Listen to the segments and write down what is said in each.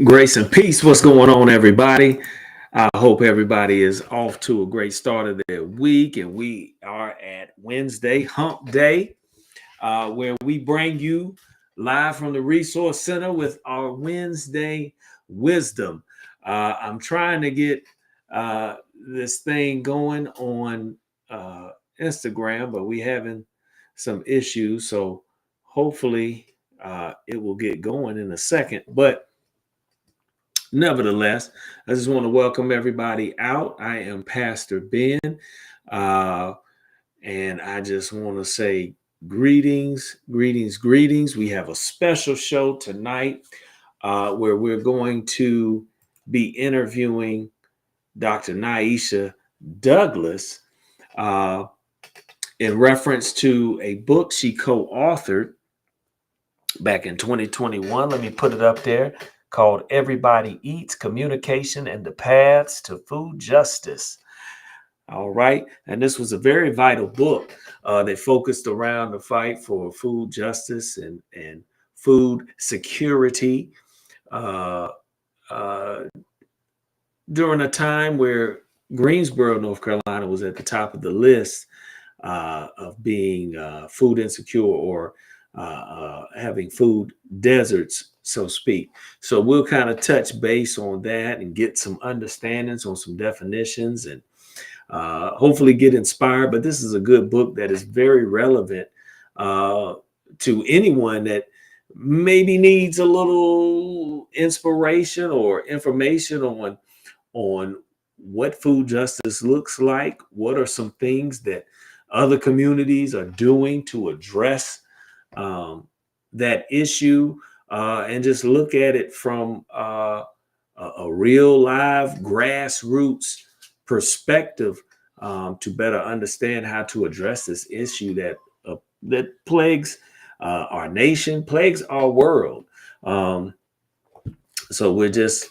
Grace and peace. What's going on, everybody? I hope everybody is off to a great start of their week. And we are at Wednesday, Hump Day, where we bring you live from the Resource Center with our Wednesday wisdom. I'm trying to get this thing going on Instagram, but we having some issues. So hopefully it will get going in a second. But nevertheless, I just want to welcome everybody out. I am Pastor Ben, uh, and I just want to say greetings, greetings, greetings. We have a special show tonight where we're going to be interviewing Dr. Naisha Douglas uh, in reference to a book she co-authored back in 2021. Let me put it up there, called Everybody Eats: Communication and the Paths to Food Justice. All right. And this was a very vital book that focused around the fight for food justice and food security uh, uh, during a time where Greensboro, North Carolina was at the top of the list of being food insecure or having food deserts, so to speak. So we'll kind of touch base on that and get some understandings on some definitions and hopefully get inspired. But this is a good book that is very relevant to anyone that maybe needs a little inspiration or information on what food justice looks like. What are some things that other communities are doing to address that issue, and just look at it from a real live grassroots perspective, to better understand how to address this issue that plagues our nation, plagues our world. So we're just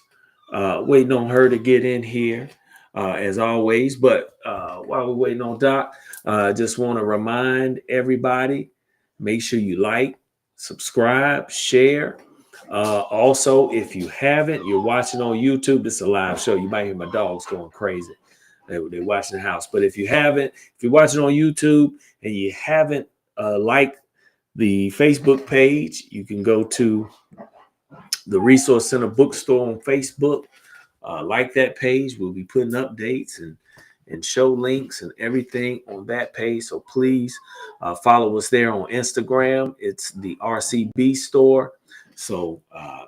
waiting on her to get in here, as always. But while we're waiting on Doc, just want to remind everybody, make sure you like, subscribe, share. Also, if you haven't, you're watching on YouTube, this is a live show. You might hear my dogs going crazy. They're watching the house. But if you're watching on YouTube and you haven't liked the Facebook page, you can go to the Resource Center Bookstore on Facebook. Like that page. We'll be putting updates and show links and everything on that page. So please follow us there on Instagram. It's the RCB store. So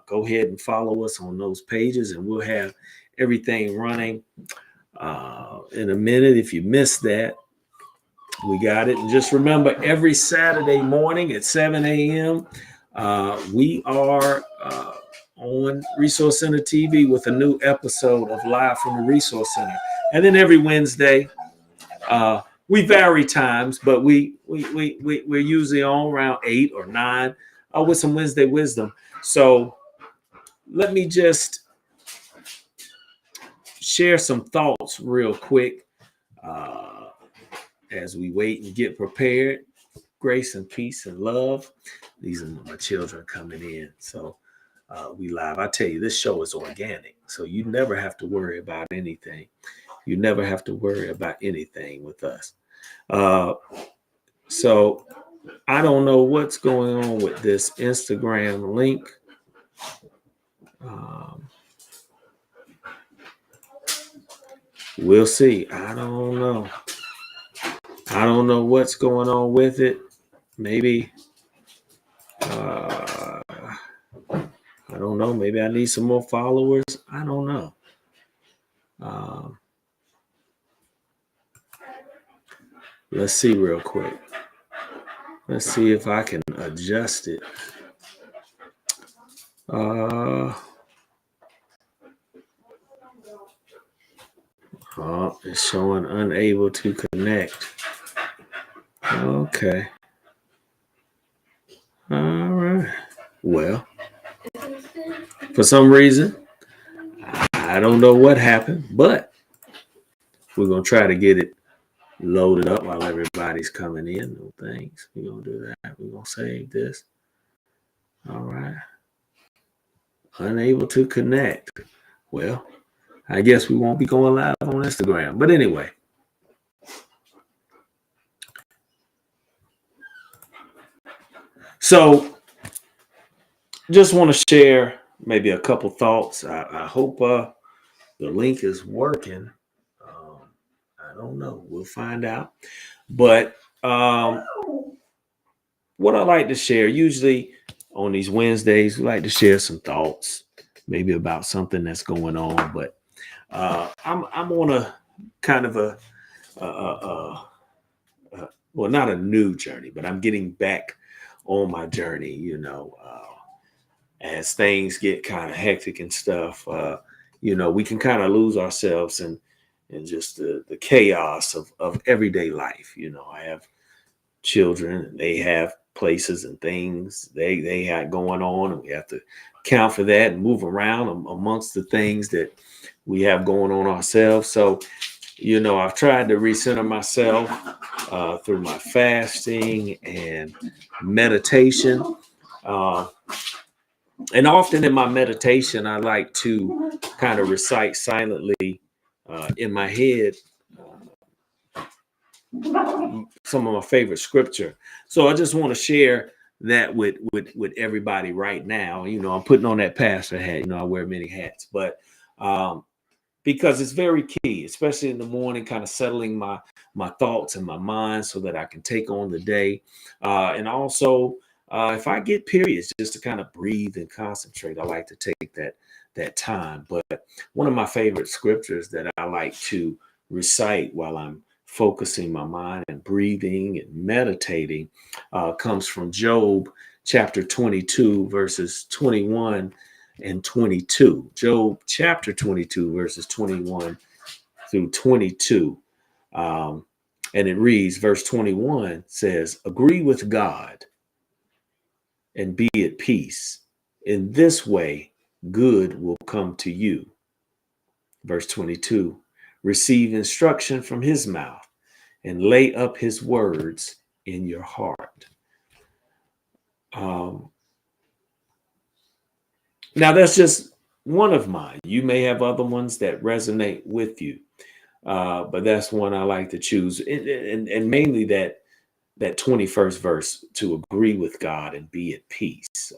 go ahead and follow us on those pages, and we'll have everything running in a minute. If you missed that, we got it. And just remember, every Saturday morning at 7 a.m., we are on Resource Center TV with a new episode of Live from the Resource Center. And then every Wednesday, we vary times, but we're usually on around 8 or 9 with some Wednesday wisdom. So let me just share some thoughts real quick as we wait and get prepared. Grace and peace and love. These are my children coming in. So we live. I tell you, this show is organic. So you never have to worry about anything. You never have to worry about anything with us. So I don't know what's going on with this Instagram link. We'll see. I don't know. I don't know what's going on with it. Maybe, I don't know. Maybe I need some more followers. I don't know. Let's see real quick. Let's see if I can adjust it. It's showing unable to connect. Okay. All right. Well, for some reason, I don't know what happened, but we're going to try to get it loaded up while everybody's coming in. No thanks. We're going to do that. We're going to save this. All right. Unable to connect. Well, I guess we won't be going live on Instagram. But anyway. So just want to share maybe a couple thoughts. I hope the link is working. I don't know. We'll find out. But what I like to share, usually on these Wednesdays, we like to share some thoughts, maybe about something that's going on. But I'm on a kind of well, not a new journey, but I'm getting back on my journey. As things get kind of hectic and stuff, we can kind of lose ourselves in just the chaos of everyday life. I have children and they have places and things they had going on, and we have to account for that and move around amongst the things that we have going on ourselves. So I've tried to recenter myself through my fasting and meditation, and often in my meditation I like to kind of recite silently in my head some of my favorite scripture. So I just want to share that with everybody right now. I'm putting on that pastor hat. I wear many hats, but because it's very key, especially in the morning, kind of settling my thoughts and my mind so that I can take on the day. And also, if I get periods, just to kind of breathe and concentrate, I like to take that time. But one of my favorite scriptures that I like to recite while I'm focusing my mind and breathing and meditating comes from Job chapter 22, verses 21 and 22. Job chapter 22, verses 21 through 22. And it reads, verse 21 says, agree with God and be at peace. In this way, good will come to you. Verse 22, receive instruction from his mouth and lay up his words in your heart. Now, that's just one of mine. You may have other ones that resonate with you, but that's one I like to choose. And mainly that 21st verse, to agree with God and be at peace,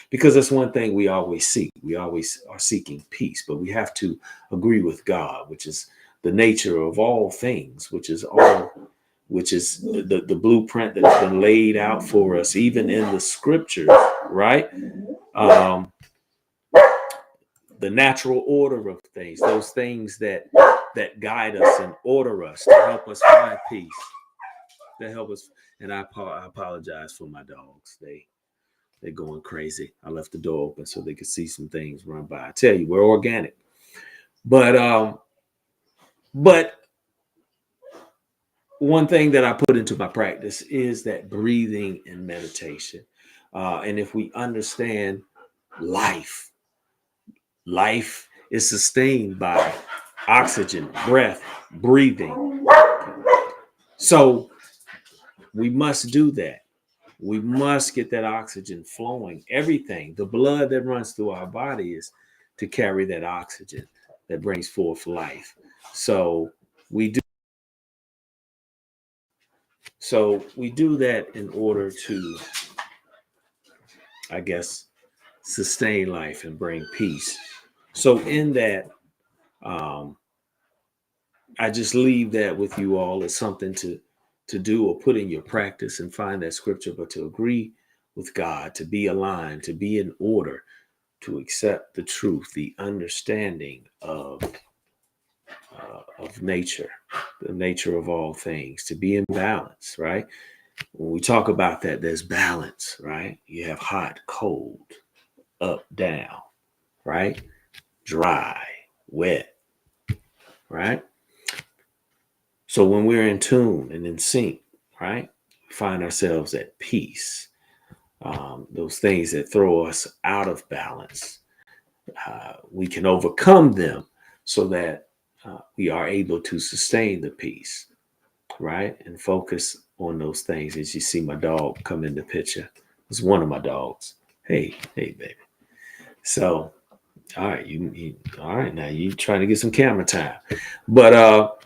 because that's one thing we always seek. We always are seeking peace, but we have to agree with God, which is the nature of all things, which is the blueprint that's been laid out for us, even in the scriptures, right? The natural order of things, those things that guide us and order us to help us find peace, to help us. And I apologize for my dogs. They're going crazy. I left the door open so they could see some things run by. I tell you, we're organic. But one thing that I put into my practice is that breathing and meditation. And if we understand life is sustained by oxygen, breath, breathing. So we must do that. We must get that oxygen flowing. Everything, the blood that runs through our body is to carry that oxygen that brings forth life. So we do that in order to, I guess, sustain life and bring peace. So in that, I just leave that with you all as something to do or put in your practice and find that scripture, but to agree with God, to be aligned, to be in order, to accept the truth, the understanding of nature, the nature of all things, to be in balance, right? When we talk about that, there's balance, right? You have hot, cold, up, down, right? Dry, wet, right? So when we're in tune and in sync, right, we find ourselves at peace. Those things that throw us out of balance, we can overcome them so that we are able to sustain the peace, right? And focus on those things. As you see my dog come in the picture, it's one of my dogs. Hey, baby. So All right, all right, now you trying to get some camera time. But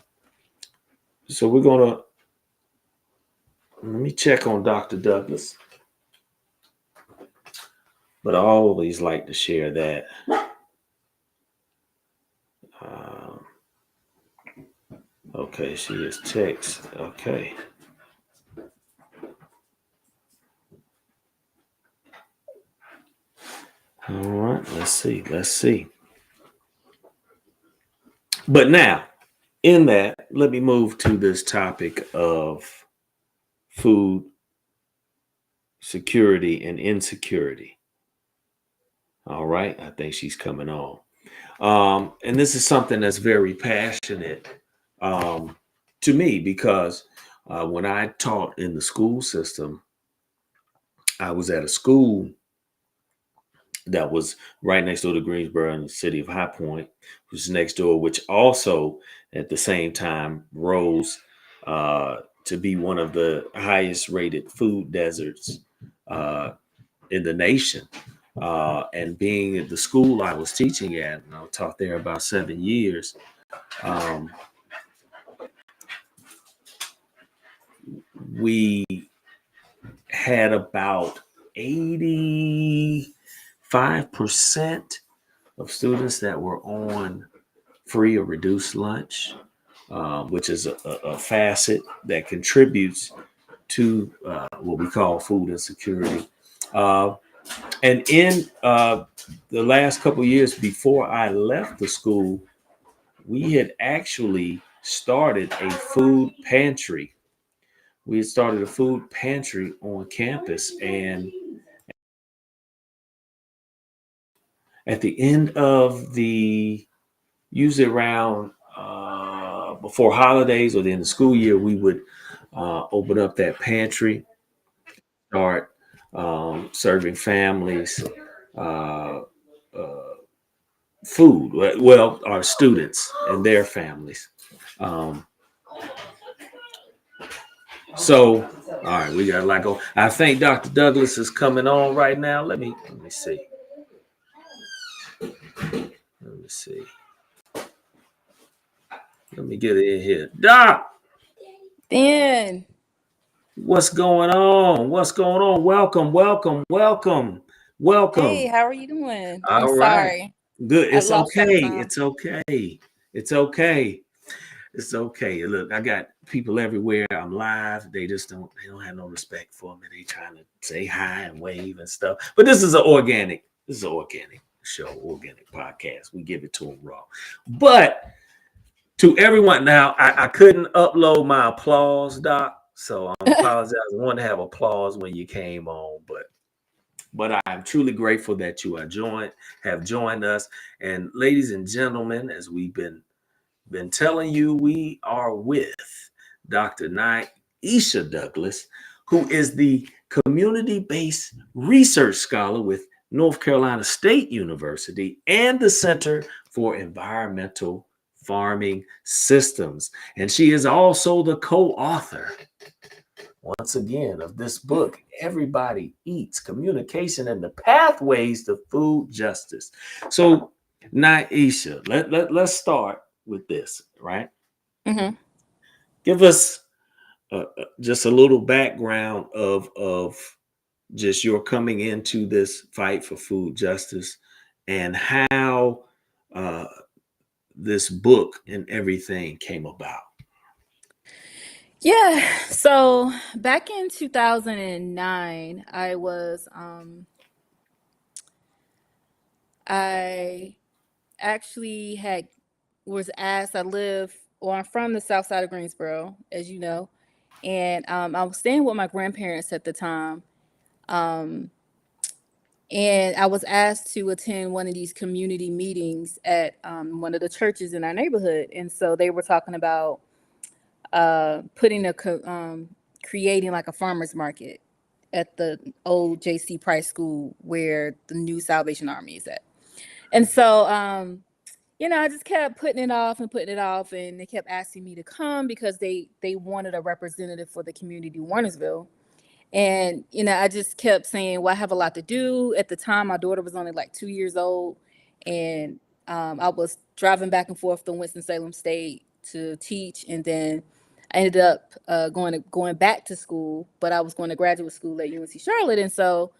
so we're gonna let me check on Dr. Douglas. But I always like to share that. Um, okay, she is text. Okay. All right, let's see. Let's see. But now, in that, let me move to this topic of food security and insecurity. All right, I think she's coming on. And this is something that's very passionate um, to me because when I taught in the school system, I was at a school that was right next door to Greensboro in the city of High Point, which is next door, which also at the same time rose to be one of the highest rated food deserts uh, in the nation. And being at the school I was teaching at, and I taught there about 7 years, um, we had about 85% of students that were on free or reduced lunch, which is a facet that contributes to what we call food insecurity. Uh, and in the last couple of years before I left the school, we had actually started a food pantry. We had started a food pantry on campus, and at the end of the usually around before holidays or the end of the school year, we would open up that pantry, start serving families uh, uh, food. Well, our students and their families. Um, so, all right, we got a lot going. I think Dr. Douglas is coming on right now. Let me see. Let me see. Let me get in here. Doc, Dan, what's going on? What's going on? Welcome, welcome, welcome, hey, welcome. how are you doing? I'm All right. sorry. Good. I It's lost track of okay. time. It's okay. It's okay. It's okay. Look, I got people everywhere. I'm live. They don't have no respect for me. They trying to say hi and wave and stuff. But this is an organic show, organic podcast. We give it to them raw. But to everyone now, I couldn't upload my applause, Doc. So I apologize. I wanted to have applause when you came on, but I'm truly grateful that you have joined us. And ladies and gentlemen, as we've been telling you, we are with Dr. Naisha Douglas, who is the community-based research scholar with North Carolina State University and the Center for Environmental Farming Systems. And she is also the co-author, once again, of this book, Everybody Eats: Communication and the Pathways to Food Justice. So, Naisha, let's start with this, right? hmm Give us just a little background of just your coming into this fight for food justice and how uh, this book and everything came about. Yeah, so back in 2009, I actually had was asked. I'm from the south side of Greensboro, as you know, and I was staying with my grandparents at the time. Um, and I was asked to attend one of these community meetings at one of the churches in our neighborhood. And so they were talking about creating like a farmer's market at the old J.C. Price School where the new Salvation Army is at. And so, I just kept putting it off and putting it off, and they kept asking me to come because they wanted a representative for the community Warnersville. And, I just kept saying, well, I have a lot to do. At the time, my daughter was only like 2 years old. And I was driving back and forth to Winston-Salem State to teach, and then I ended up going back to school, but I was going to graduate school at UNC Charlotte. And so,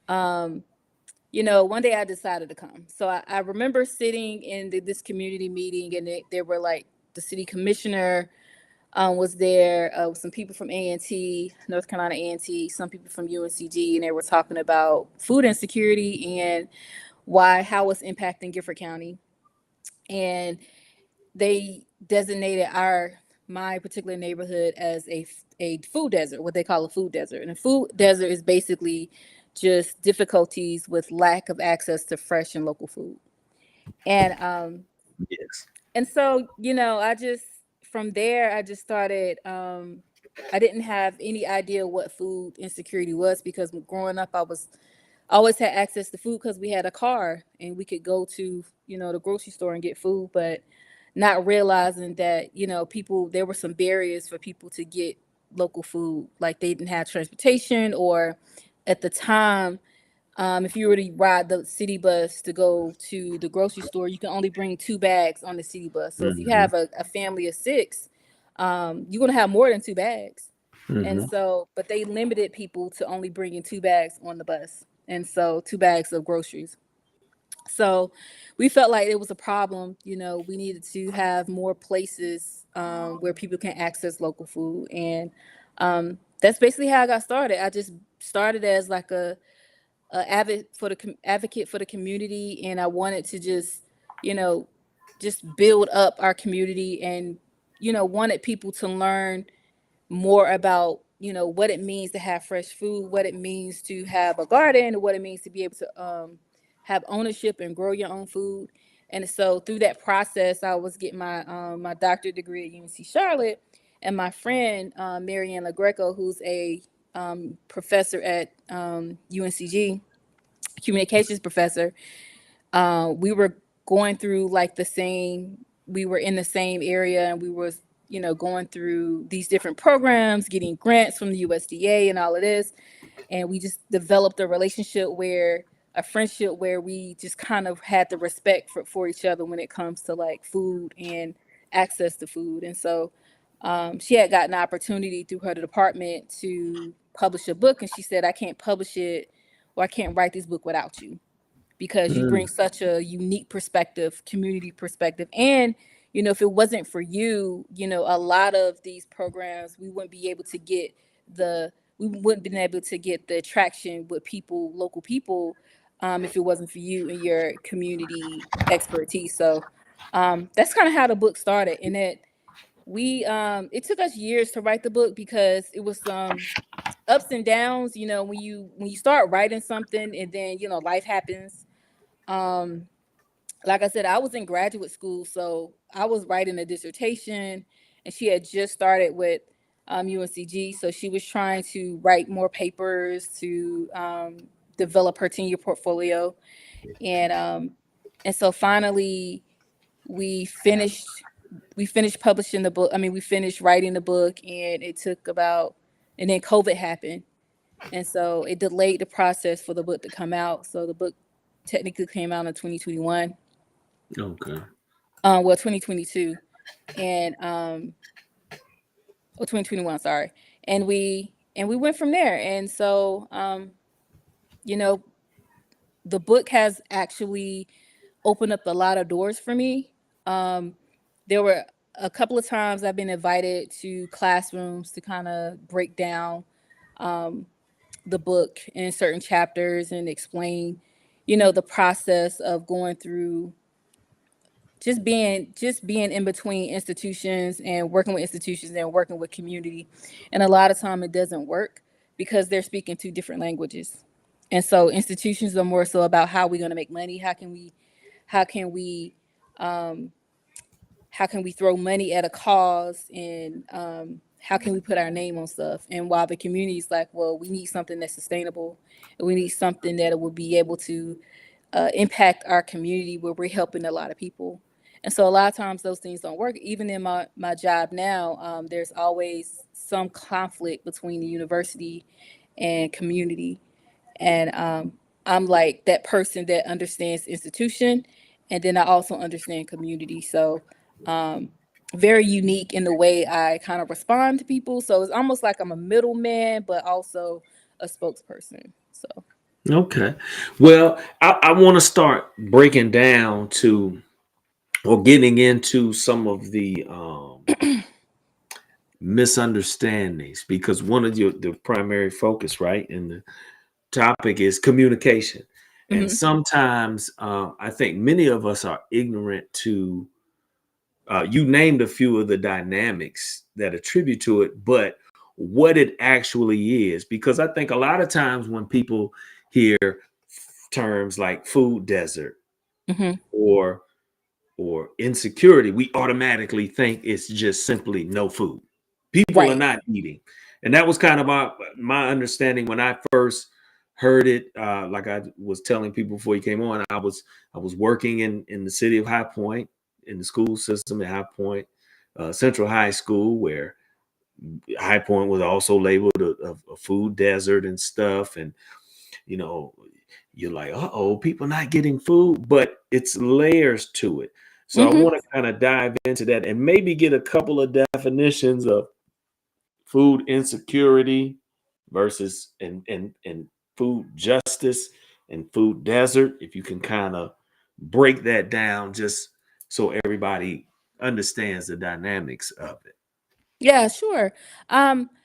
one day I decided to come. So I remember sitting in this community meeting, and there were like the city commissioner was there, some people from A&T, North Carolina A&T, some people from UNCG, and they were talking about food insecurity and how it's impacting Gifford County. And they designated my particular neighborhood as a food desert, what they call a food desert. And a food desert is basically just difficulties with lack of access to fresh and local food. And Yes. and so, from there, I just started. I didn't have any idea what food insecurity was, because growing up, I always had access to food because we had a car and we could go to, the grocery store and get food, but not realizing that, there were some barriers for people to get local food. Like they didn't have transportation, or at the time, if you were to ride the city bus to go to the grocery store, you can only bring 2 bags on the city bus. So if you have a family of 6, you're going to have more than 2 bags. And so, but they limited people to only bringing 2 bags on the bus. And so 2 bags of groceries. So we felt like it was a problem. We needed to have more places where people can access local food. And that's basically how I got started. I just started as like a advocate for the community, and I wanted to just build up our community, and wanted people to learn more about what it means to have fresh food, what it means to have a garden, what it means to be able to have ownership and grow your own food. And so through that process, I was getting my doctorate degree at UNC Charlotte, and my friend Marianne LaGreco, who's a professor at UNCG, communications professor, we were going through like we were in the same area, and we were going through these different programs, getting grants from the USDA and all of this. And we just developed a friendship where we just kind of had the respect for each other when it comes to like food and access to food. And so she had gotten an opportunity through her department to publish a book, and she said, I can't publish it, or I can't write this book without you, because you bring such a unique perspective, community perspective. And, if it wasn't for you, a lot of these programs, we wouldn't be able to get the traction with local people, if it wasn't for you and your community expertise. So that's kind of how the book started. And it took us years to write the book, because it was ups and downs, when you start writing something, and then life happens. Like I said, I was in graduate school, so I was writing a dissertation, and she had just started with UNCG, so she was trying to write more papers to develop her 10-year portfolio. And so finally we finished publishing the book. I mean, we finished writing the book, and and then COVID happened. And so it delayed the process for the book to come out. So the book technically came out in 2021. Okay. 2022. And 2021, sorry. And we went from there. And so the book has actually opened up a lot of doors for me. There were a couple of times I've been invited to classrooms to kind of break down the book in certain chapters and explain, the process of going through just being in between institutions and working with institutions and working with community. And a lot of time it doesn't work because they're speaking 2 different languages. And so institutions are more so about how we're going to make money. How can we throw money at a cause, and how can we put our name on stuff? And while the community is like, well, we need something that's sustainable, and we need something that will be able to impact our community where we're helping a lot of people. And so a lot of times those things don't work. Even in my job now, there's always some conflict between the university and community. And I'm like that person that understands institution and then I also understand community. So, very unique in the way I kind of respond to people. So it's almost like I'm a middleman, but also a spokesperson. So, Okay. Well, I want to start breaking down to or getting into some of the misunderstandings because one of the primary focus, right, in the topic is communication. And mhm. sometimes I think many of us are ignorant to, you named a few of the dynamics that attribute to it, but what it actually is. Because I think a lot of times when people hear terms like food desert Mhm. or insecurity, we automatically think it's just simply no food. People are Right. not eating. And that was kind of my understanding when I first heard it. Like I was telling people before you came on, I was working in the city of High Point in the school system at High Point Central High School, where High Point was also labeled a food desert and stuff. And you know, you're like, oh, people not getting food, but it's layers to it. So I Mhm. want to kind of dive into that and maybe get a couple of definitions of food insecurity versus and food justice and food desert. If you can kind of break that down just so everybody understands the dynamics of it. Yeah, sure.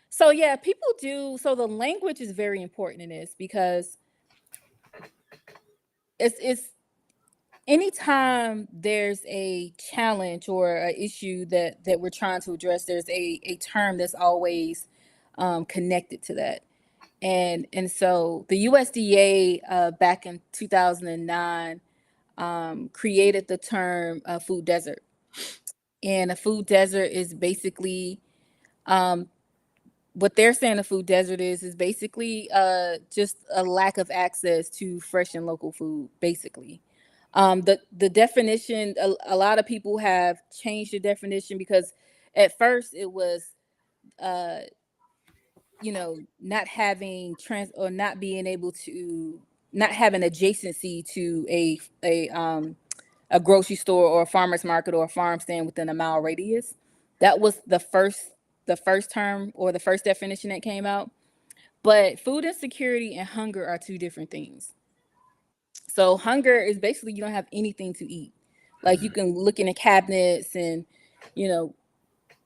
So yeah, people do. So the language is very important in this because it's anytime there's a challenge or a issue that we're trying to address, there's a term that's always connected to that. And so the USDA back in 2009 created the term food desert. And a food desert is basically um, what they're saying a food desert is basically just a lack of access to fresh and local food, basically. The definition, a lot of people have changed the definition because at first it was uh, not having trans or not being able to not having adjacency to a grocery store or a farmer's market or a farm stand within a mile radius. That was the first term or the first definition that came out. But food insecurity and hunger are two different things. So hunger is basically you don't have anything to eat. Like you can look in the cabinets and you know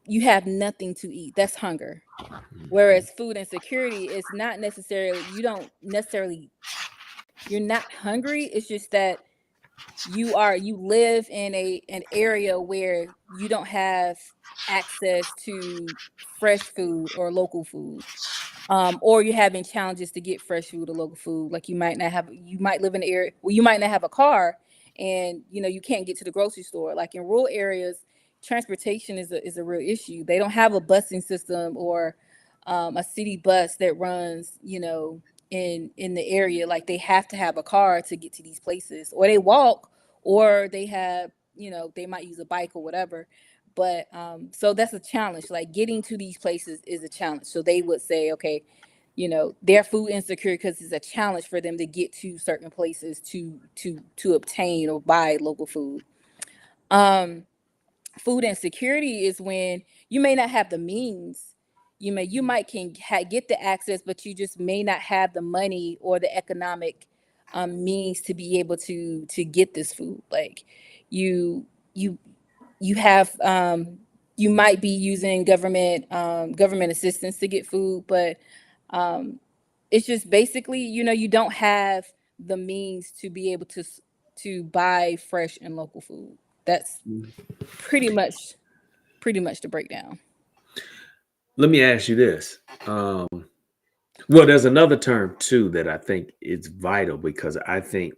you have nothing to eat. That's hunger. Whereas food insecurity is not necessarily you don't necessarily you're not hungry. It's just that you live in an area where you don't have access to fresh food or local food, or you're having challenges to get fresh food or local food. Like you might live in an area where you might not have a car, and you can't get to the grocery store. Like in rural areas, transportation is a real issue. They don't have a busing system or a city bus that runs, in the area. Like they have to have a car to get to these places, or they walk, or they have, they might use a bike or whatever. But so that's a challenge. Like getting to these places is a challenge. So they would say, okay, they're food insecure because it's a challenge for them to get to certain places to obtain or buy local food. Um, Food insecurity is when you may not have the means. You might can get the access, but you just may not have the money or the economic means to be able to get this food. Like you you you have you might be using government assistance to get food, but um, it's just basically you don't have the means to be able to buy fresh and local food. That's pretty much the breakdown. Let me ask you this. Well, there's another term too that I think is vital because I think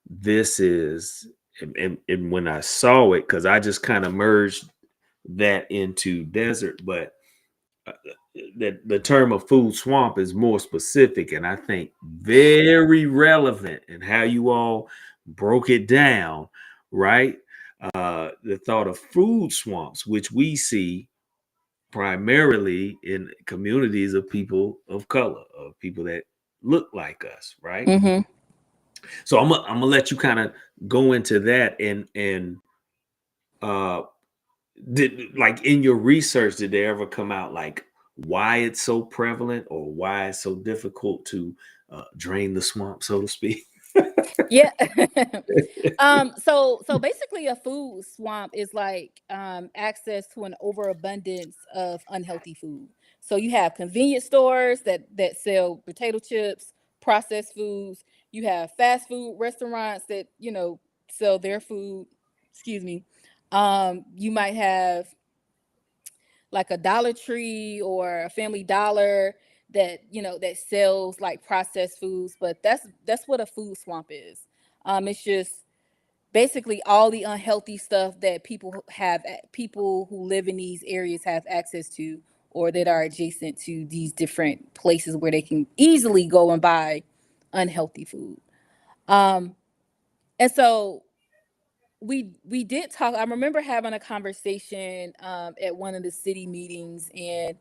this is, and when I saw it, because I just kind of merged that into desert, but uh, that the term of food swamp is more specific and I think very relevant in how you all broke it down, right? The thought of food swamps, which we see primarily in communities of people of color, of people that look like us, right? Mhm. So I'm gonna let you kind of go into that, and uh did, like, in your research, did they ever come out like why it's so prevalent or why it's so difficult to drain the swamp, so to speak? Yeah. So basically a food swamp is like access to an overabundance of unhealthy food. So you have convenience stores that sell potato chips, processed foods. You have fast food restaurants that, sell their food. Excuse me. You might have like a Dollar Tree or a Family Dollar that, that sells like processed foods, but that's what a food swamp is. It's just basically all the unhealthy stuff that people who live in these areas have access to, or that are adjacent to these different places where they can easily go and buy unhealthy food. Um, and so we did talk. I remember having a conversation at one of the city meetings, and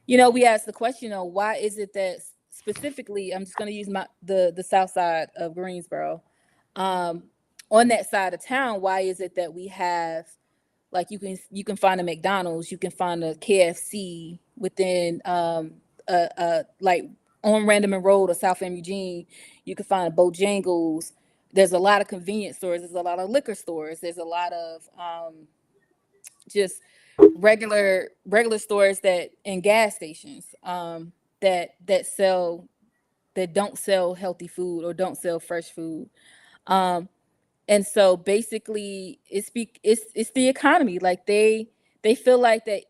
we asked the question, why is it that specifically, I'm just going to use the south side of Greensboro, um, on that side of town, why is it that we have, like, you can find a McDonald's, you can find a KFC within like on Random Road or South End Eugene, you can find a Bojangles. There's a lot of convenience stores. There's a lot of liquor stores. There's a lot of just regular stores that and gas stations that don't sell healthy food or don't sell fresh food. Um, and so basically it's the economy. Like they feel like that,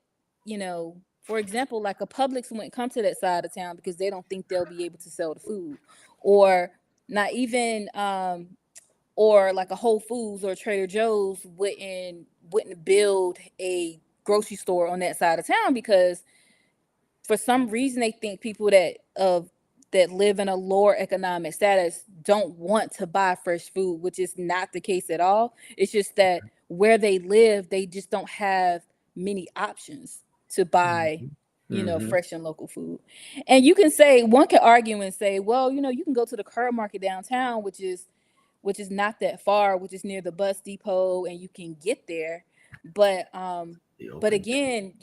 for example, like a Publix wouldn't come to that side of town because they don't think they'll be able to sell the food, or not even or like a Whole Foods or Trader Joe's wouldn't build a grocery store on that side of town because for some reason they think people that live in a lower economic status don't want to buy fresh food, which is not the case at all. It's just that where they live, they just don't have many options to buy, Mhm. Mhm. fresh and local food. And one can argue and say, well, you can go to the Curb Market downtown, which is not that far, which is near the bus depot, and you can get there. But Be but open. again,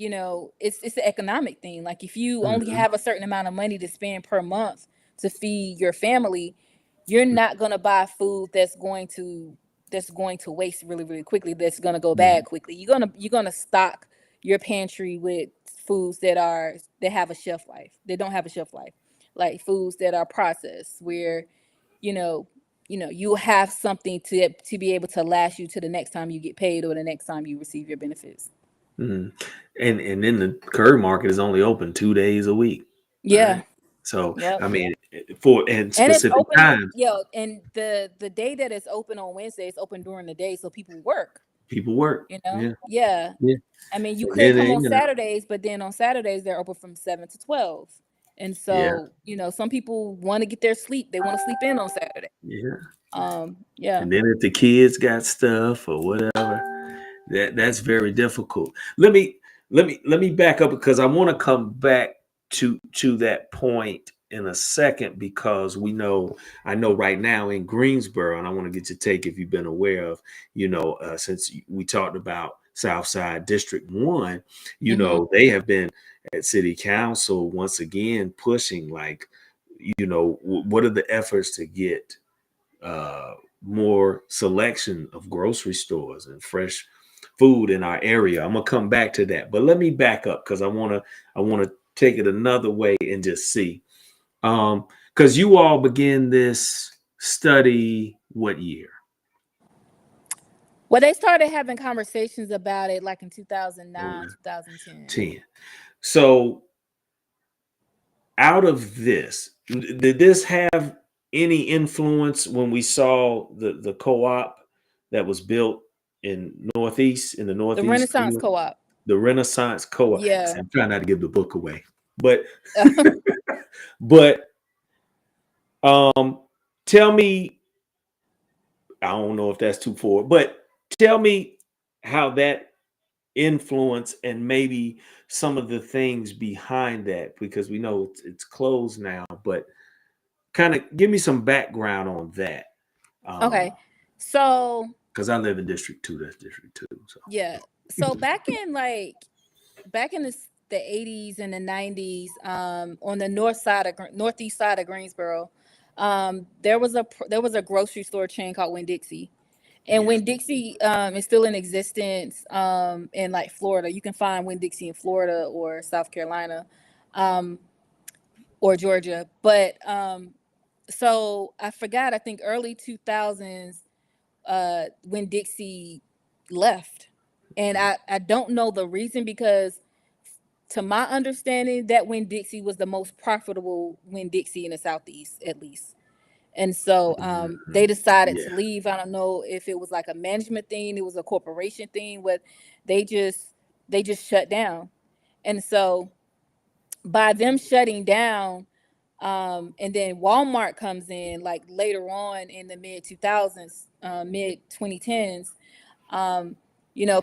it's an economic thing. Like if you only Mhm. have a certain amount of money to spend per month to feed your family, you're not gonna buy food that's going to waste really, really quickly, that's gonna go Mhm. bad quickly. You're gonna stock your pantry with foods that have a shelf life. They don't have a shelf life. Like foods that are processed where you know you'll have something to be able to last you to the next time you get paid or the next time you receive your benefits. Mhm. And then the curb market is only open 2 days a week. All right. Yeah. So Yep. I mean, for and And it's specific open on times, and the day that it's open on Wednesday, it's open during the day so people work. people work. Yeah. Yeah. Yeah. I mean, you And could then come they, on Saturdays, but then on Saturdays they're open from 7 to 12. And yeah. so, some people want to get their sleep. They want to sleep in on Saturday. Yeah. Yeah. And then if the kids got stuff or whatever, that's very difficult. Let me back up because I want to come back to that point in a second because I know right now in Greensboro, and I want to get your take if you've been aware of, since we talked about Southside District 1, Mhm. they have been at city council once again pushing, like, what are the efforts to get uh, more selection of grocery stores and fresh food in our area. I'm gonna come back to that, but let me back up because I want to take it another way and just see. Because you all begin this study what year? Well, they started having conversations about it like in 2009, Or 2010. 10. So out of this, did this have any influence when we saw the co-op that was built in the The northeast, Renaissance Co-op. the Renaissance Co-op? Yeah. See, I'm trying not to give the book away, but but um, tell me, I don't know if that's too forward, but tell me how that influence and maybe some of the things behind that, because we know it's closed now, but kind of give me some background on that. Okay. So Because I live in District 2. That's District 2. So yeah. So back in the 80s and the 90s, on the northeast side of Greensboro, there was a grocery store chain called Winn-Dixie. And yeah. Winn-Dixie is still in existence in like Florida. You can find Winn-Dixie in Florida or South Carolina, um, or Georgia. But so I forgot, I think early 2000s, Winn-Dixie left. And I don't know the reason, because to my understanding, that Winn-Dixie was the most profitable Winn-Dixie in the Southeast, at least. And so they decided to Yeah. leave. I don't know if it was like a management thing, it was a corporation thing, but they just shut down. And so by them shutting down, and then Walmart comes in like later on in the mid 2000s, mid 2010s. um,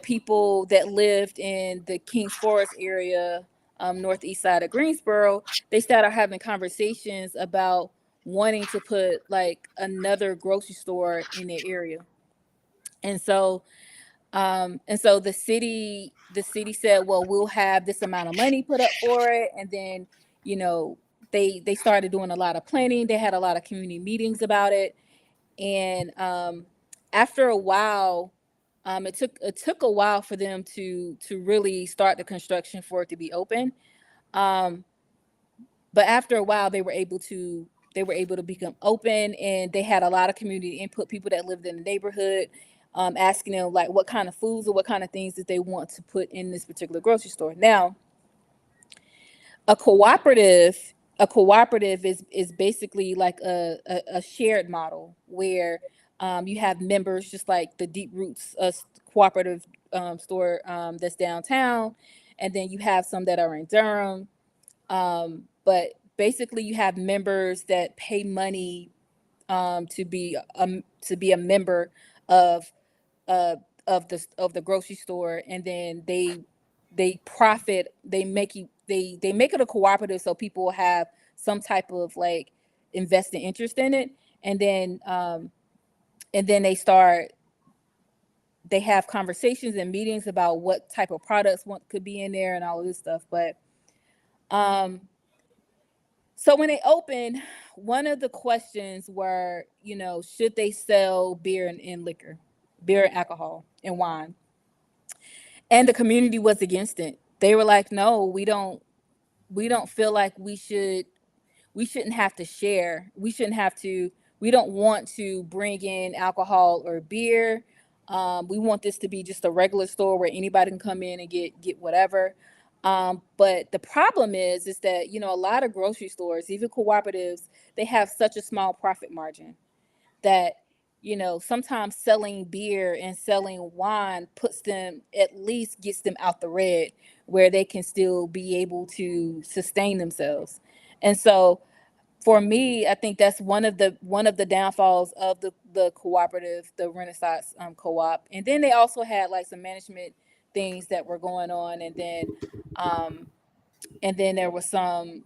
People that lived in the Kings Forest area, northeast side of Greensboro, they started having conversations about wanting to put like another grocery store in their area. And so, the city said, well, we'll have this amount of money put up for it. And then, you know, they started doing a lot of planning. They had a lot of community meetings about it. And after a while, it took a while for them to really start the construction for it to be open. Um, but after a while, they were able to become open, and they had a lot of community input. People that lived in the neighborhood, asking them like what kind of foods or what kind of things that they want to put in this particular grocery store. Now, a cooperative a cooperative is basically like a shared model where you have members, just like the Deep Roots cooperative store that's downtown, and then you have some that are in Durham. But basically, you have members that pay money to be a member of uh, of the grocery store, and then they profit. They make it a cooperative, so people will have some type of like invested interest in it, and then they have conversations and meetings about what type of products could be in there and all of this stuff. But um so when they opened, one of the questions were, should they sell beer and liquor, beer and alcohol and wine? And the community was against it. They were like, no, we don't feel like we shouldn't have to share. We don't want to bring in alcohol or beer. We want this to be just a regular store where anybody can come in and get whatever. But the problem is that, a lot of grocery stores, even cooperatives, they have such a small profit margin that, sometimes selling beer and selling wine puts them, at least gets them out the red, where they can still be able to sustain themselves. And so for me, I think that's one of the downfalls of the cooperative, the Renaissance co-op. And then they also had like some management things that were going on, um and then there was some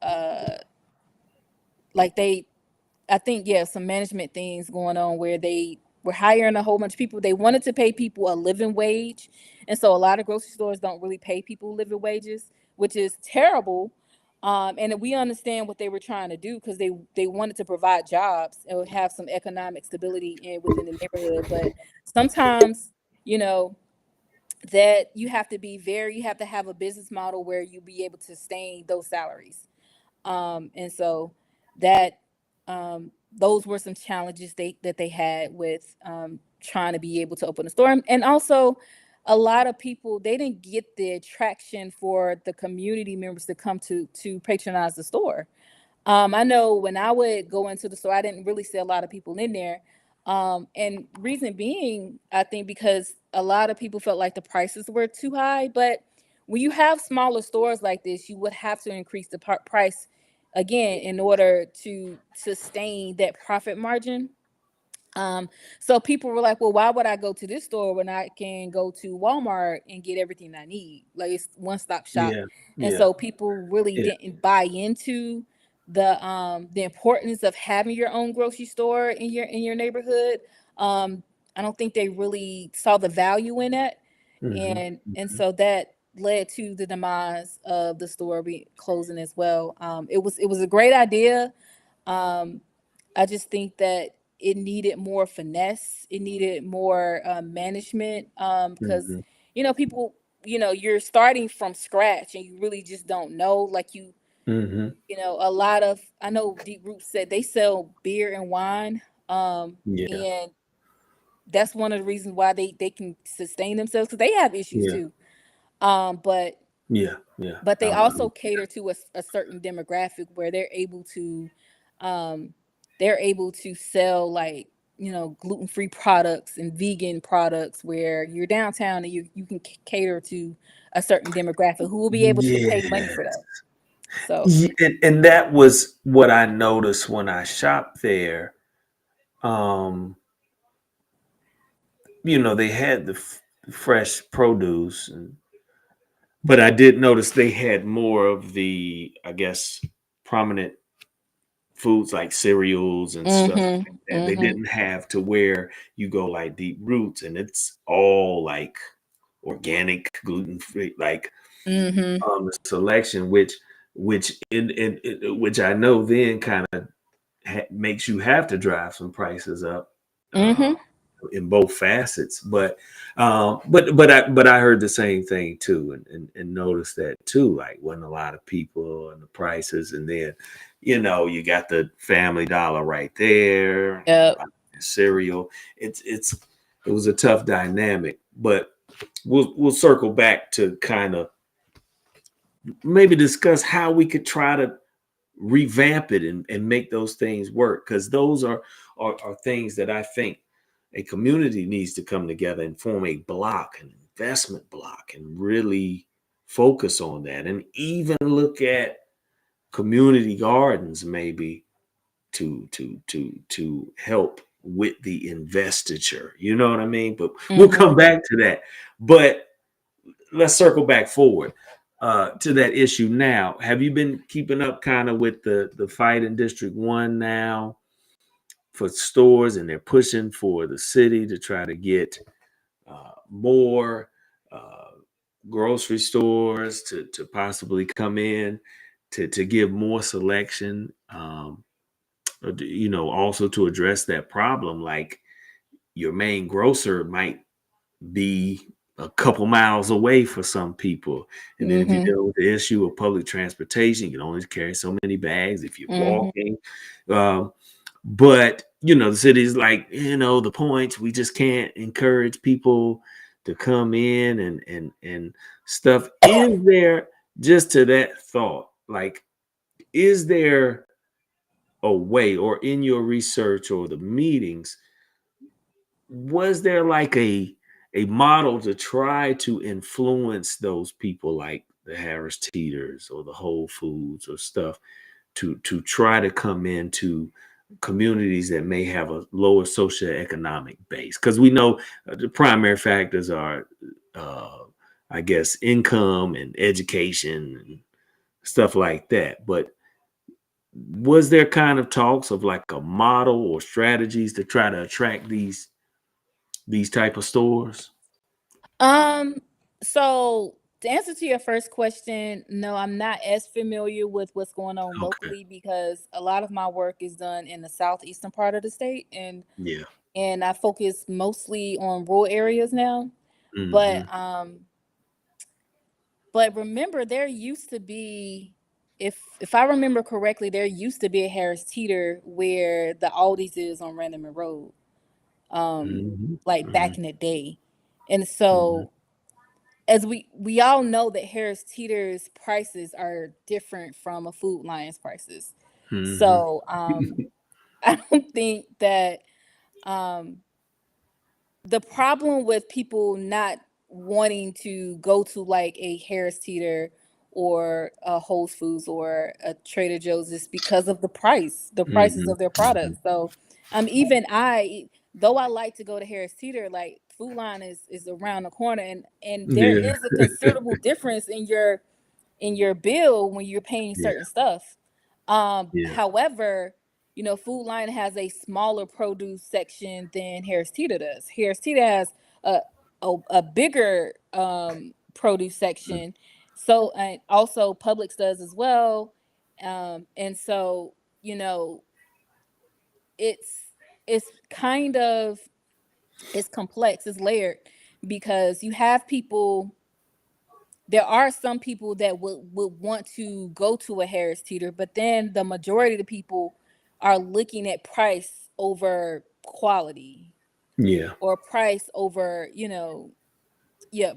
uh like they I think, yeah, some management things going on where they were hiring a whole bunch of people. They wanted to pay people a living wage. And so a lot of grocery stores don't really pay people living wages, which is terrible. And we understand what they were trying to do, because they wanted to provide jobs and would have some economic stability within the neighborhood. But sometimes, you know, that you have to have a business model where you be able to sustain those salaries. And so that those were some challenges they had with trying to be able to open a store. And also, a lot of people, they didn't get the attraction for the community members to come to patronize the store. I know when I would go into the store, I didn't really see a lot of people in there. And reason being, I think because a lot of people felt like the prices were too high. But when you have smaller stores like this, you would have to increase the price again in order to sustain that profit margin. Um, so people were like, well, why would I go to this store when I can go to Walmart and get everything I need? Like, it's one stop shop. Yeah. And Yeah. so people really Yeah. didn't buy into the importance of having your own grocery store in your neighborhood. I don't think they really saw the value in it, Mm-hmm. and so that led to the demise of the store closing as well. It was a great idea. Um, I just think that it needed more finesse. It needed more management, because Mm-hmm. people, you're starting from scratch and you really just don't know. Like Mm-hmm. a lot of, I know Deep Roots said they sell beer and wine, Yeah. and that's one of the reasons why they can sustain themselves, because they have issues Yeah. too. But Yeah. Yeah. they also cater to a certain demographic where um, they're able to sell, like, gluten-free products and vegan products, where you're downtown and you can cater to a certain demographic who will be able to pay money Yeah. for that. So, Yeah, and that was what I noticed when I shopped there. Um, they had the fresh produce, but I did notice they had more of the, I guess, prominent foods like cereals and stuff mhm, like that. They mhm, didn't have to where you go like Deep Roots and it's all like organic, gluten free, like mhm, the selection, which I know then kind of makes you have to drive some prices up mhm, in both facets. But I heard the same thing too, and noticed that too. Like, wasn't a lot of people and the prices, and then you got the Family Dollar right there, yep, cereal. It was a tough dynamic, but we'll circle back to kind of maybe discuss how we could try to revamp it and make those things work, because those are things that I think a community needs to come together and form a block, an investment block, and really focus on that, and even look at community gardens maybe to help with the investiture. You know what I mean? But we'll come mhm. back to that. But let's circle back forward to that issue now. Have you been keeping up kind of with the fight in District 1 now for stores, and they're pushing for the city to try to get more uh, grocery stores to possibly come in to give more selection, also to address that problem, like your main grocer might be a couple miles away for some people. And then if you Mhm. deal with the issue of public transportation, you can only carry so many bags if you're Mhm. walking. Um, but the city's like, the points, we just can't encourage people to come in and stuff. Is there, just to that thought, like, is there a way, or in your research or the meetings, was there like a model to try to influence those people like the Harris Teeters or the Whole Foods or stuff to try to come into communities that may have a lower socioeconomic base? Because we know the primary factors are, uh, I guess, income and education and stuff like that. But was there kind of talks of like a model or strategies to try to attract these type of stores? Um, so to answer to your first question, no, I'm not as familiar with what's going on Okay. locally, because a lot of my work is done in the southeastern part of the state, Yeah. and I focus mostly on rural areas now. Mhm. But but remember, there used to be, if I remember correctly, there used to be a Harris Teeter where the Aldi's is on Random Road, um, Mhm. like Mhm. back in the day. And Mhm. so, as we all know, that Harris Teeter's prices are different from a Food Lion's prices. Mhm. So I don't think that um the problem with people not wanting to go to like a Harris Teeter or a Whole Foods or a Trader Joe's is because of the prices Mhm. of their Mhm. products. So even though I like to go to Harris Teeter, like Food Line is around the corner, and there Yeah. is a considerable difference in your bill when you're paying Yeah. certain stuff. Yeah. However, Food Lion has a smaller produce section than Harris Teeter does. Harris Teeter has a a bigger produce Mm. section. So, and also Publix does as well. And so, you know, it's it's kind of it's complex, it's layered because you have people there are some people that would want to go to a Harris Teeter, but then the majority of the people are looking at price over quality Yeah. or price over,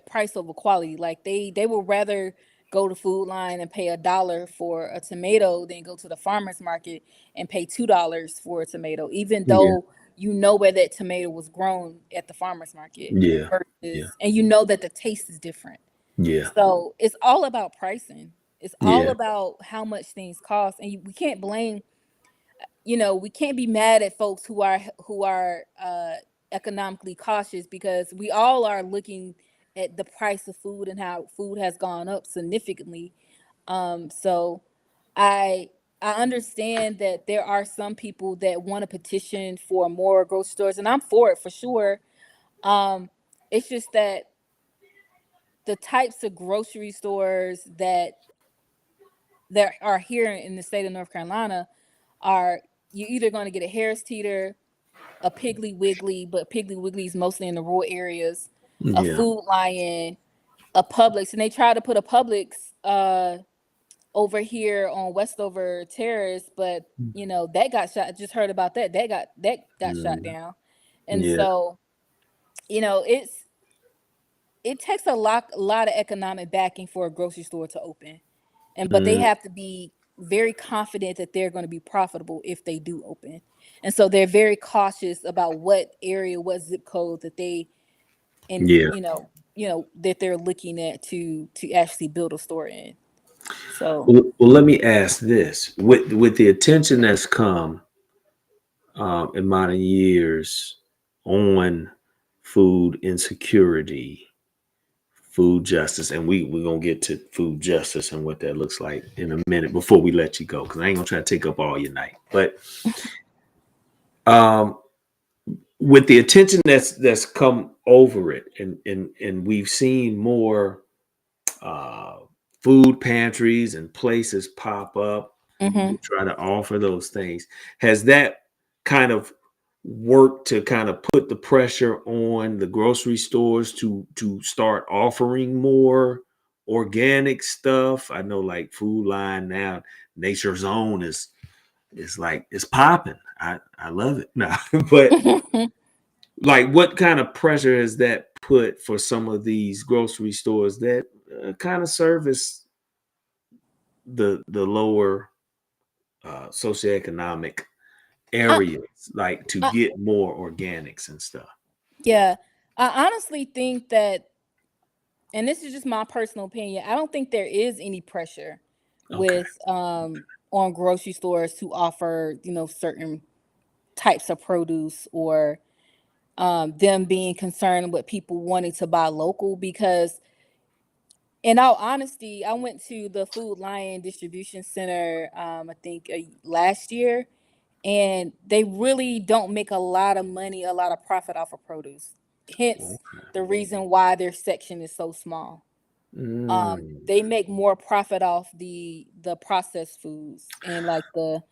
price over quality. Like they would rather go to Food Line and pay $1 for a tomato than go to the farmer's market and pay $2 for a tomato, even Yeah. though you know where that tomato was grown at the farmer's market Yeah. Yeah. versus, and you know that the taste is different. Yeah. So it's all about pricing. It's all Yeah. about how much things cost, and we can't blame. We can't be mad at folks who are economically cautious because we all are looking at the price of food and how food has gone up significantly. So I I understand that there are some people that want to petition for more grocery stores, and I'm for it for sure. Um, it's just that the types of grocery stores that are here in the state of North Carolina are you either going to get a Harris Teeter, a Piggly Wiggly, but Piggly Wiggly is mostly in the rural areas, a Yeah. Food Lion, a Publix, and they try to put a Publix over here on Westover Terrace, but that got shot. I just heard about that. That got shot Mm. down, and Yeah. so it takes a lot of economic backing for a grocery store to open, but they Mm. have to be very confident that they're going to be profitable if they do open, and so they're very cautious about what area, what zip code that they and Yeah. that they're looking at to actually build a store in. So Well, let me ask this: with the attention that's come in modern years on food insecurity, food justice, and we're gonna get to food justice and what that looks like in a minute before we let you go, because I ain't gonna try to take up all your night. But um, with the attention that's come over it, and we've seen more uh, food pantries and places pop up hmm to try to offer those things. Has that kind of worked to kind of put the pressure on the grocery stores to start offering more organic stuff? I know like Food Line now, Nature's Own is like it's popping. I love it now, but like what kind of pressure has that put for some of these grocery stores that kind of service the lower socioeconomic I, areas, like to I, get more organics and stuff? yeah, I honestly think that, and this is just my personal opinion, I don't think there is any pressure Okay. with on grocery stores to offer certain types of produce or them being concerned with people wanting to buy local because in all honesty, I went to the Food Lion distribution center I think last year, and they really don't make a lot of money, a lot of profit off of produce, hence the reason why their section is so small. Mm, They make more profit off the processed foods and like the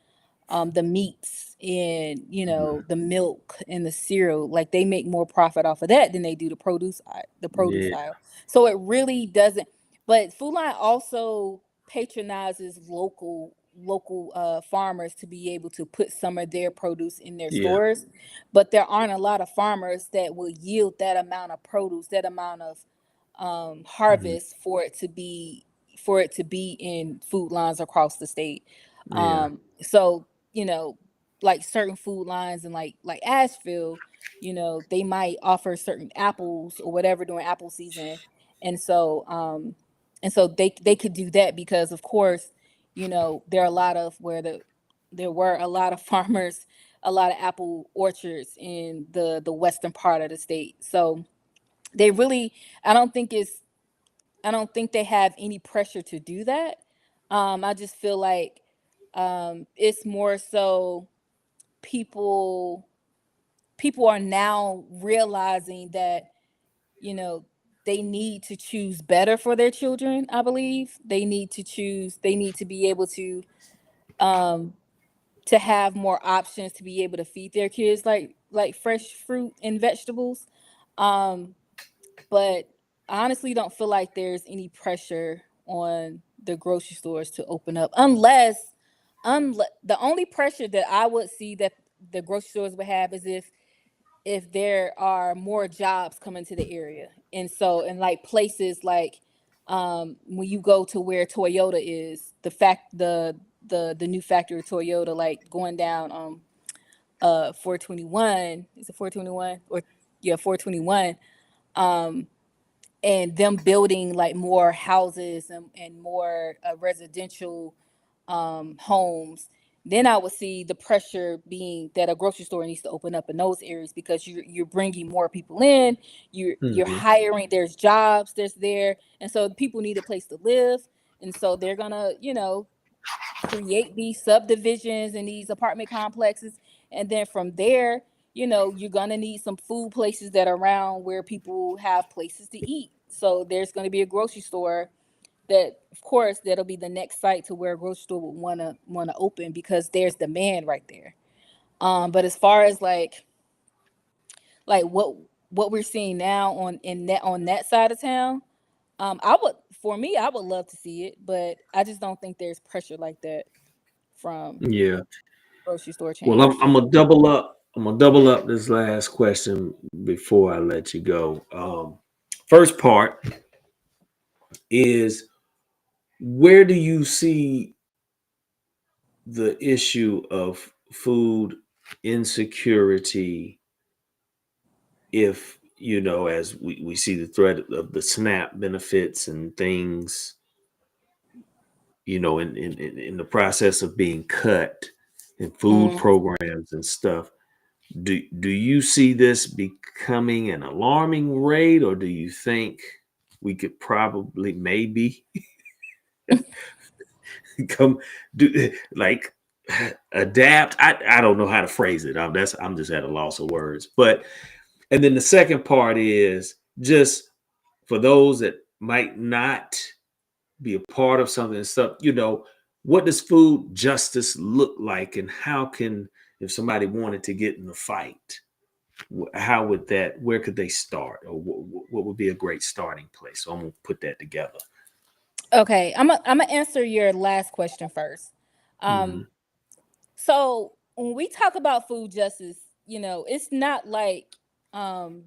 meats and mhm. the milk and the cereal. Like they make more profit off of that than they do the produce Yeah. aisle. So it really doesn't. But Food Line also patronizes local farmers to be able to put some of their produce in their Yeah. stores, but there aren't a lot of farmers that will yield that amount of produce, that amount of Mhm. harvest for it to be in food lines across the state. Yeah. So like certain food lines and like Asheville, they might offer certain apples or whatever during apple season, and so they could do that because of course, there are a lot of there were a lot of farmers, a lot of apple orchards in the western part of the state. So they really, I don't think it's I don't think they have any pressure to do that. I just feel like It's more so people people are now realizing that, you know, they need to choose better for their children. I believe they need to choose. They need to be able um to have more options to be able to feed their kids like fresh fruit and vegetables. Um, but I honestly don't feel like there's any pressure on the grocery stores to open up unless the only pressure that I would see that the grocery stores would have is if there are more jobs coming to the area. And so in like places like when you go to where Toyota is, the new factory of Toyota, like going down 421, is it 421 or yeah 421, um and them building like more houses and more residential homes, then I would see the pressure being that a grocery store needs to open up in those areas because you're bringing more people in, you're Hmm. hiring, there's jobs, there's there, and so people need a place to live, and so they're gonna, you know, create these subdivisions and these apartment complexes, and then from there, you know, you're gonna need some food places that are around where people have places to eat. So there's gonna be a grocery store that, of course, that'll be the next site to where a grocery store would wanna open because there's demand right there. But as far as like what we're seeing now on that side of town, I would for me I would love to see it, but I just don't think there's pressure like that from Yeah. grocery store Well, chains. I'm gonna double up. I'm gonna double up this last question before I let you go. First part is, where do you see the issue of food insecurity if, you know, as we see the threat of the SNAP benefits and things, you know, in the process of being cut in food Mm, programs and stuff. Do you see this becoming an alarming rate, or do you think we could probably maybe come do like adapt? I don't know how to phrase it. I'm just at a loss of words. But and then the second part is just for those that might not be a part of something and stuff, you know, what does food justice look like, and how can, if somebody wanted to get in the fight, how would that, where could they start, or what would be a great starting place? So I'm gonna put that together. okay, I'm gonna answer your last question first. Hmm. Um, so when we talk about food justice, you know, um,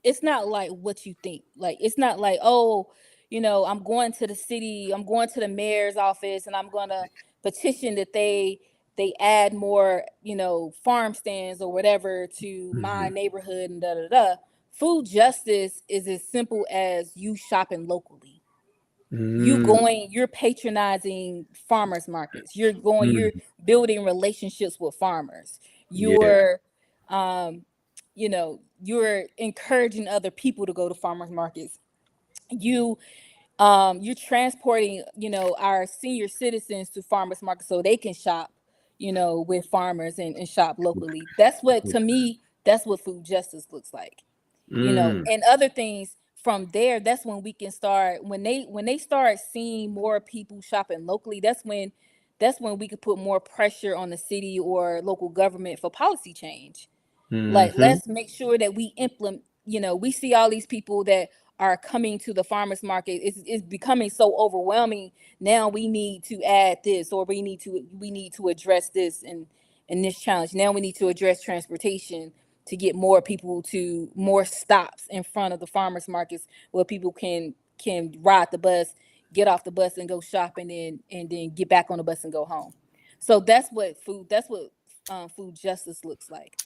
it's not like what you think. Like it's not like, oh, you know, I'm going to the city, I'm going to the mayor's office, and I'm gonna petition that they add more, you know, farm stands or whatever to my Hmm. neighborhood and da da da. Food justice is as simple as you shopping locally, Mm. you're patronizing farmers markets, you're Mm. building relationships with farmers, Yeah. you're um you know, you're encouraging other people to go to farmers markets, you you're transporting, you know, our senior citizens to farmers markets so they can shop, you know, with farmers and shop locally. That's what, to me, that's what food justice looks like, you know, Mm. and other things. From there, that's when we can start, when they start seeing more people shopping locally, that's when we could put more pressure on the city or local government for policy change. Like, Hmm. let's make sure that we implement, you know, we see all these people that are coming to the farmers market. It's becoming so overwhelming. Now we need to add this, or we need to address this and this challenge. Now we need to address transportation to get more people to more stops in front of the farmers markets where people can ride the bus, get off the bus and go shopping, and then get back on the bus and go home. So that's what food justice looks like.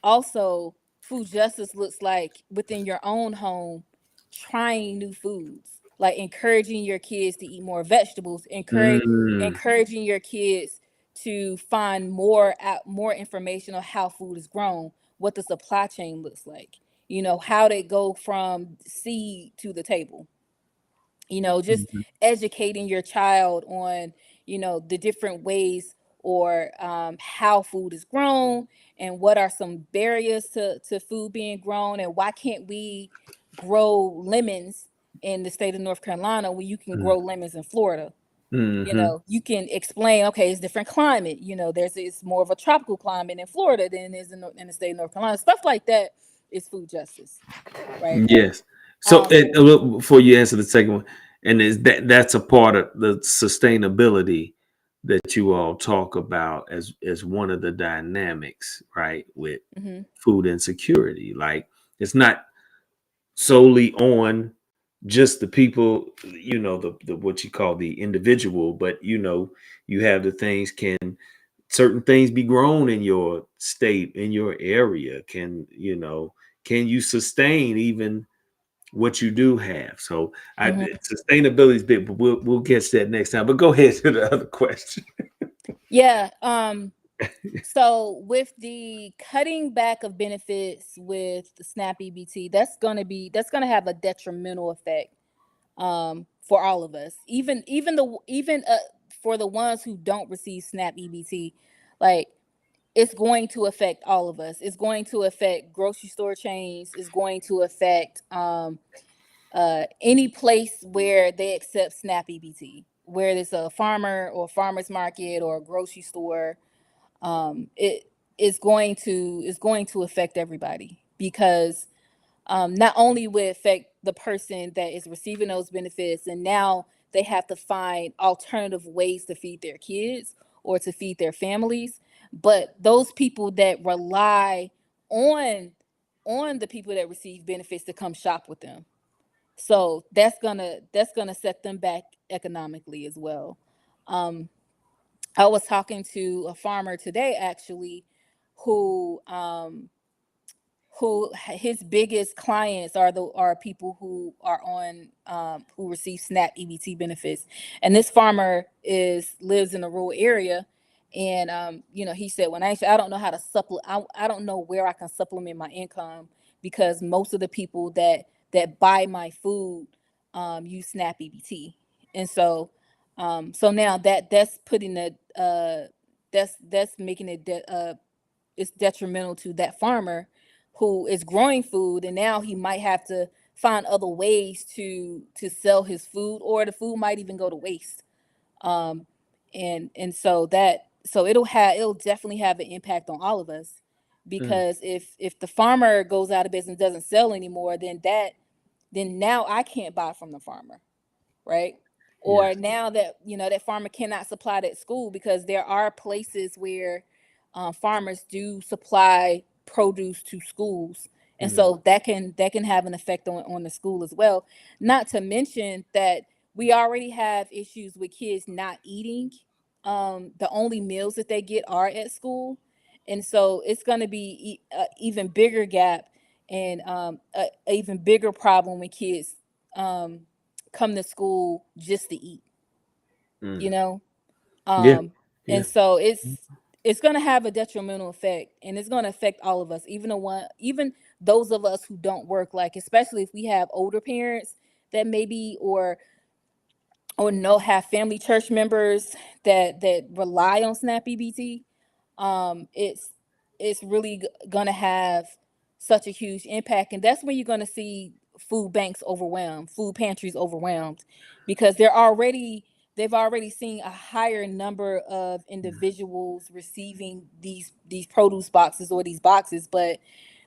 Also, food justice looks like within your own home, trying new foods, like encouraging your kids to eat more vegetables, Mm. encouraging your kids to find more information on how food is grown, what the supply chain looks like, you know, how they go from seed to the table, you know, just Mhm. educating your child on, the different ways or how food is grown, and what are some barriers to food being grown, and why can't we grow lemons in the state of North Carolina when you can grow lemons in Florida. Mm-hmm. You can explain, okay, it's different climate. It's more of a tropical climate in Florida than it is in the state of North Carolina. Stuff like that is food justice, right? Yes. So, Um, before you answer the second one, and is that's a part of the sustainability that you all talk about as one of the dynamics, right? With mhm, food insecurity, like it's not solely on just the people, the what you call the individual, but you have the things. Can certain things be grown in your state, in your area? Can you sustain even what you do have? So mhm. sustainability is big, but we'll get to that next time. But go ahead to the other question. Yeah. So with the cutting back of benefits with the SNAP EBT, that's gonna have a detrimental effect for all of us. Even for the ones who don't receive SNAP EBT, like, it's going to affect all of us. It's going to affect grocery store chains. It's going to affect any place where they accept SNAP EBT, where it's a farmer or farmer's market or a grocery store. It's going to affect everybody, because not only will it affect the person that is receiving those benefits, and now they have to find alternative ways to feed their kids or to feed their families, but those people that rely on the people that receive benefits to come shop with them. So that's gonna set them back economically as well. Um, I was talking to a farmer today, actually, who his biggest clients are people who are on who receive SNAP EBT benefits, and this farmer is lives in a rural area, and he said, when I don't know how to supplement, I don't know where I can supplement my income, because most of the people that buy my food use SNAP EBT, and so now that's putting a that's making it it's detrimental to that farmer who is growing food, and now he might have to find other ways to sell his food, or the food might even go to waste. um and so it'll definitely have an impact on all of us, Mm, because if the farmer goes out of business, doesn't sell anymore, then now I can't buy from the farmer, right? Or yes. now that that farmer cannot supply that school, because there are places where farmers do supply produce to schools, and Mm, so that can have an effect on the school as well. Not to mention that we already have issues with kids not eating. The only meals that they get are at school, and so it's going to be an even bigger gap, and a even bigger problem when kids um, come to school just to eat, you mm. know? Yeah. Um, Yeah. and so it's gonna have a detrimental effect, and it's gonna affect all of us, even those of us who don't work, like especially if we have older parents that maybe or no have family church members that rely on SNAP EBT. It's really gonna have such a huge impact, and that's when you're gonna see food banks overwhelmed, food pantries overwhelmed, because they've already seen a higher number of individuals receiving these produce boxes or these boxes. But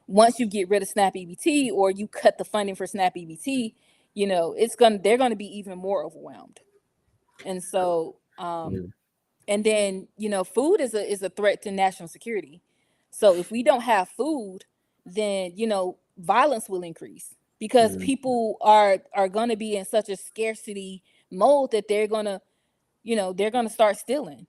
once you get rid of SNAP EBT, or you cut the funding for SNAP EBT, they're gonna be even more overwhelmed. And so Mm, and then food is a threat to national security. So if we don't have food, then violence will increase, because mm, people are going to be in such a scarcity mode that they're going to start stealing.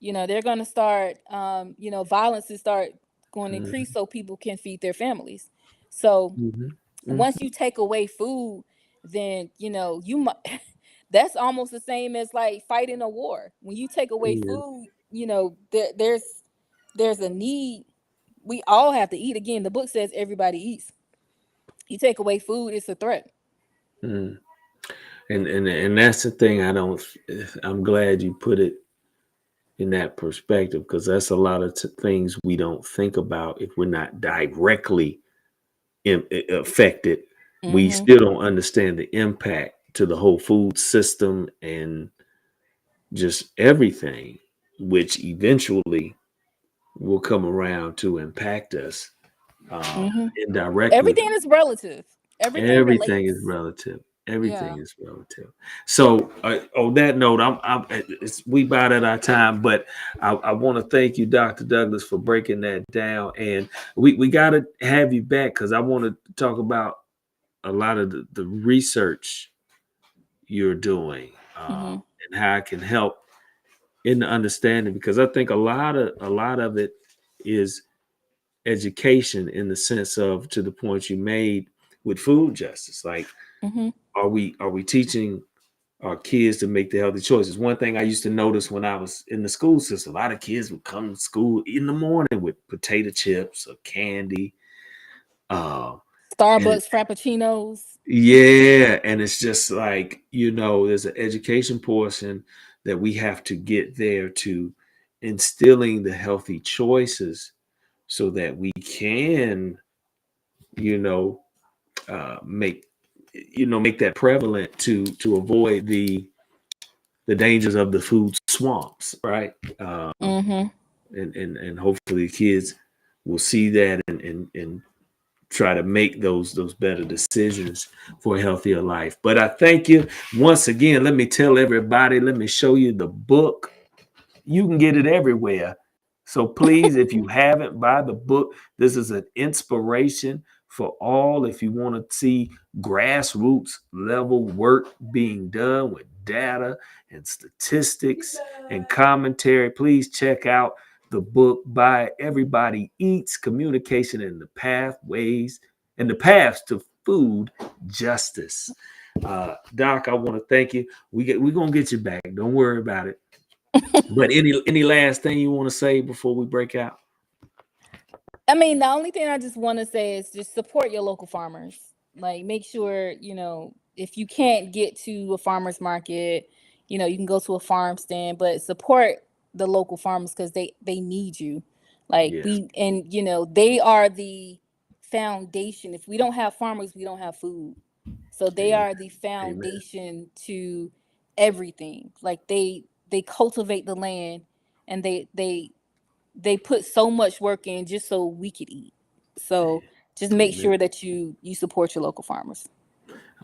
They're going to start violence is start going to mm, increase, so people can feed their families. So mhm, mm. once you take away food, then you might that's almost the same as like fighting a war. When you take away Yeah. food, there's a need. We all have to eat. Again, the book says everybody eats. You take away food, it's a threat. Mm. And that's the thing. I'm glad you put it in that perspective, because that's a lot of things we don't think about if we're not directly affected. We Mm-hmm. still don't understand the impact to the whole food system and just everything, which eventually will come around to impact us Mm-hmm. indirectly. Everything is relative. Everything Everything is relates. relative. Yeah. Everything is relative. So, on that note, we about at our time, but I want to thank you, Dr. Douglas, for breaking that down. And we got to have you back because I want to talk about a lot of the research you're doing Mm-hmm. and how it can help in the understanding. Because I think a lot of it is education in the sense of, to the point you made with food justice, like Mm-hmm. are we teaching our kids to make the healthy choices? One thing I used to notice when I was in the school system, a lot of kids would come to school in the morning with potato chips or candy. Uh, and Starbucks frappuccinos. yeah, and it's just like, there's an education portion that we have to get there to instilling the healthy choices so that we can, you know, make that prevalent to avoid the dangers of the food swamps, right? Mm-hmm. And hopefully kids will see that and try to make those better decisions for a healthier life. But I thank you once again. Let me tell everybody, let me show you the book. You can get it everywhere. So please, if you haven't, buy the book. This is an inspiration for all. If you want to see grassroots level work being done with data and statistics and commentary, please check out the book by Everybody Eats: Communication and the Pathways and the Paths to Food Justice. Doc, I want to thank you. We're gonna get you back. Don't worry about it. But any last thing you want to say before we break out? I mean, the only thing I just want to say is just support your local farmers. Like, make sure, if you can't get to a farmer's market, you can go to a farm stand, but support the local farmers because they need you. Like, Yes. they are the foundation. If we don't have farmers, we don't have food. So they Amen. are the Amen. foundation to everything. Like, they cultivate the land, and they put so much work in just so we could eat. So just make Amen. sure that you support your local farmers.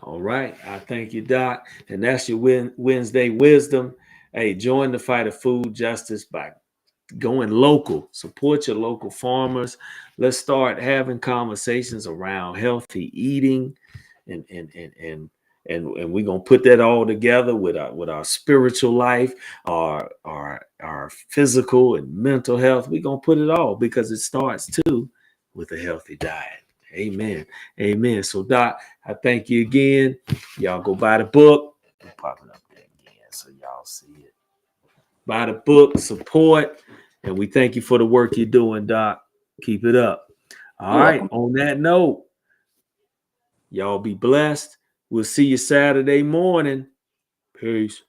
All right. I thank you, Doc. And that's your Wednesday wisdom. Hey, join the fight of food justice by going local. Support your local farmers. Let's start having conversations around healthy eating, and we're gonna put that all together with our spiritual life, our physical and mental health. We're gonna put it all because it starts too with a healthy diet. Amen. Amen. So, Doc, I thank you again. Y'all go buy the book. I'll pop it up there again so y'all see it. Buy the book, support, and we thank you for the work you're doing, Doc. Keep it up. All You're right. welcome. On that note, y'all be blessed. We'll see you Saturday morning. Peace.